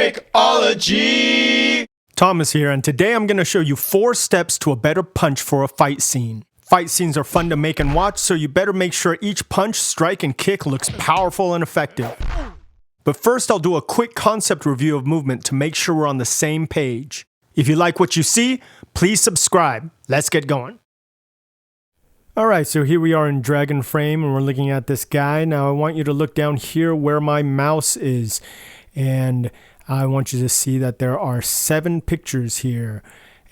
Brickology! Thomas here, and today I'm going to show you 4 steps to a better punch for a fight scene. Fight scenes are fun to make and watch, so you better make sure each punch, strike, and kick looks powerful and effective. But first I'll do a quick concept review of movement to make sure we're on the same page. If you like what you see, please subscribe. Let's get going. Alright, so here we are in Dragonframe and we're looking at this guy. Now I want you to look down here where my mouse is. And I want you to see that there are 7 pictures here.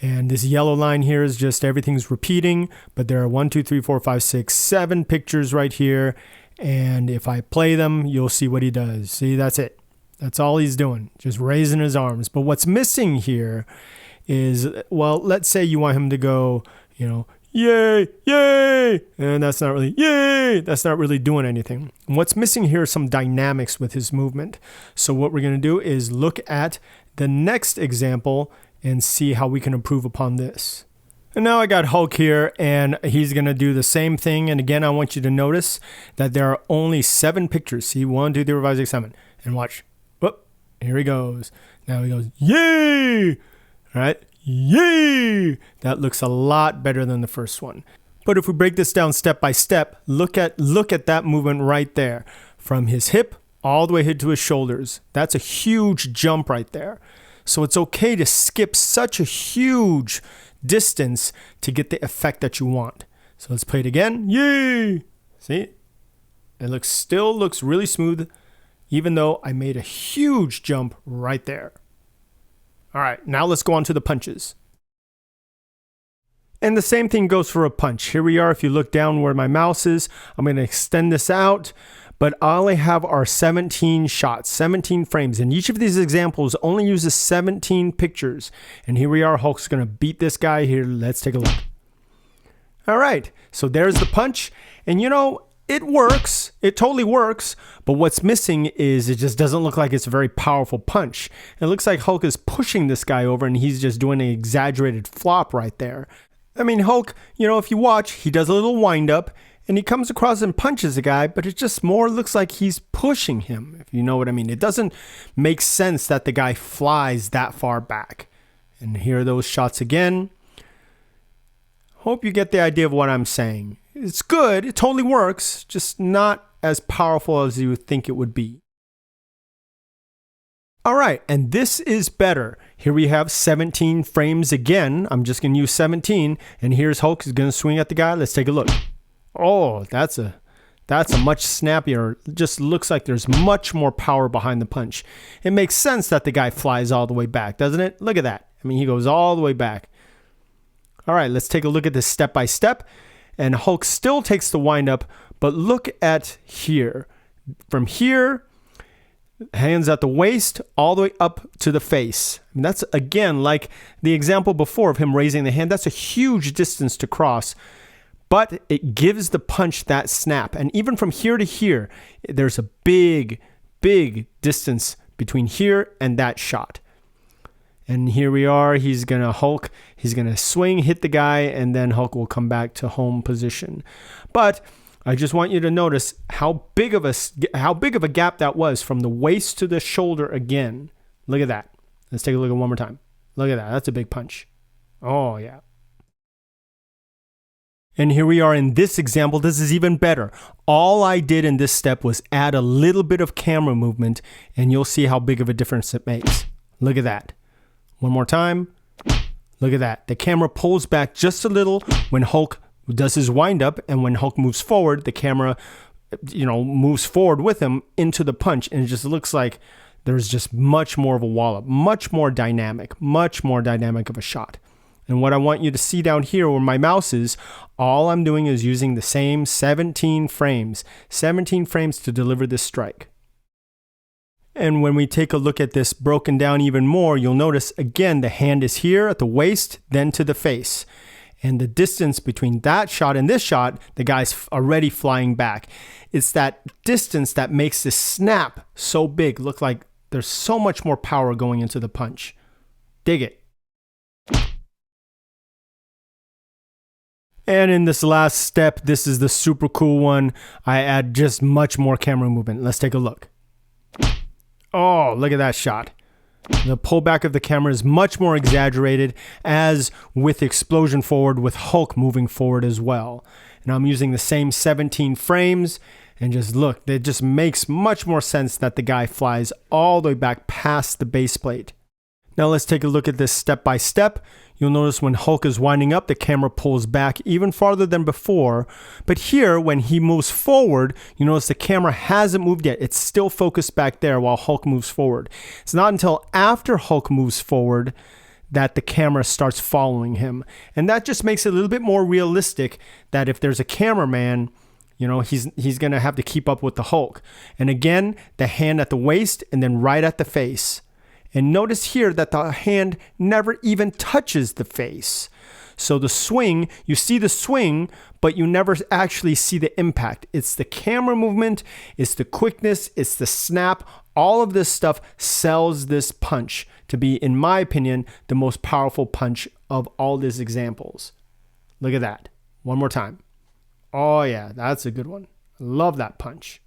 And this yellow line here is just everything's repeating. But there are 1, 2, 3, 4, 5, 6, 7 pictures right here. And if I play them, you'll see what he does. See, that's it. That's all he's doing. Just raising his arms. But what's missing here is, well, let's say you want him to go, yay, yay, and that's not really, yay, that's not really doing anything. And what's missing here is some dynamics with his movement. So what we're going to do is look at the next example and see how we can improve upon this. And now I got Hulk here, and he's going to do the same thing. And again, I want you to notice that there are only 7 pictures. See, 1, 2, 3, 4, 5, 6, 7. And watch. Whoop, here he goes. Now he goes, yay! All right. Yay! That looks a lot better than the first one. But if we break this down step by step, look at that movement right there. From his hip all the way to his shoulders. That's a huge jump right there. So it's okay to skip such a huge distance to get the effect that you want. So let's play it again. Yay! See? It still looks really smooth, even though I made a huge jump right there. All right, now let's go on to the punches. And the same thing goes for a punch. Here we are. If you look down where my mouse is, I'm going to extend this out, but all I have are 17 shots, 17 frames. And each of these examples only uses 17 pictures. And here we are. Hulk's going to beat this guy here. Let's take a look. All right, so there's the punch. And it works. It totally works. But what's missing is it just doesn't look like it's a very powerful punch. It looks like Hulk is pushing this guy over and he's just doing an exaggerated flop right there. I mean, Hulk, if you watch, he does a little wind up and he comes across and punches the guy, but it just more looks like he's pushing him, if you know what I mean. It doesn't make sense that the guy flies that far back. And here are those shots again. Hope you get the idea of what I'm saying. It's good. It totally works. Just not as powerful as you would think it would be. All right. And this is better. Here we have 17 frames again. I'm just going to use 17. And here's Hulk. He's going to swing at the guy. Let's take a look. Oh, that's a much snappier. It just looks like there's much more power behind the punch. It makes sense that the guy flies all the way back, doesn't it? Look at that. I mean, he goes all the way back. All right. Let's take a look at this step by step. And Hulk still takes the wind up, but look at here. From here, hands at the waist, all the way up to the face. And that's, again, like the example before of him raising the hand. That's a huge distance to cross, but it gives the punch that snap. And even from here to here, there's a big, big distance between here and that shot. And here we are. He's going to swing, hit the guy, and then Hulk will come back to home position. But I just want you to notice how big of a gap that was from the waist to the shoulder again. Look at that. Let's take a look at it one more time. Look at that. That's a big punch. Oh, yeah. And here we are in this example. This is even better. All I did in this step was add a little bit of camera movement, and you'll see how big of a difference it makes. Look at that. One more time. Look at that. The camera pulls back just a little when Hulk does his wind up, and when Hulk moves forward, the camera, moves forward with him into the punch, and it just looks like there's just much more of a wallop, much more dynamic of a shot. And what I want you to see down here where my mouse is, all I'm doing is using the same 17 frames to deliver this strike. And when we take a look at this broken down even more, you'll notice, again, the hand is here at the waist, then to the face. And the distance between that shot and this shot, the guy's already flying back. It's that distance that makes this snap so big. Look like there's so much more power going into the punch. Dig it. And in this last step, this is the super cool one. I add just much more camera movement. Let's take a look. Oh, look at that shot. The pullback of the camera is much more exaggerated, as with explosion forward, with Hulk moving forward as well. And I'm using the same 17 frames, and just look, it just makes much more sense that the guy flies all the way back past the base plate. Now let's take a look at this step by step. You'll notice when Hulk is winding up, the camera pulls back even farther than before. But here, when he moves forward, you notice the camera hasn't moved yet. It's still focused back there while Hulk moves forward. It's not until after Hulk moves forward that the camera starts following him. And that just makes it a little bit more realistic that if there's a cameraman, you know, he's going to have to keep up with the Hulk. And again, the hand at the waist and then right at the face. And notice here that the hand never even touches the face. So the swing, you see the swing, but you never actually see the impact. It's the camera movement, it's the quickness, it's the snap. All of this stuff sells this punch to be, in my opinion, the most powerful punch of all these examples. Look at that. One more time. Oh yeah, that's a good one. Love that punch.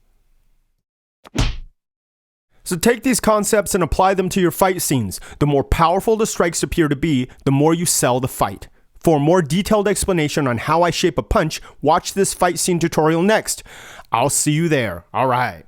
So take these concepts and apply them to your fight scenes. The more powerful the strikes appear to be, the more you sell the fight. For a more detailed explanation on how I shape a punch, watch this fight scene tutorial next. I'll see you there. All right.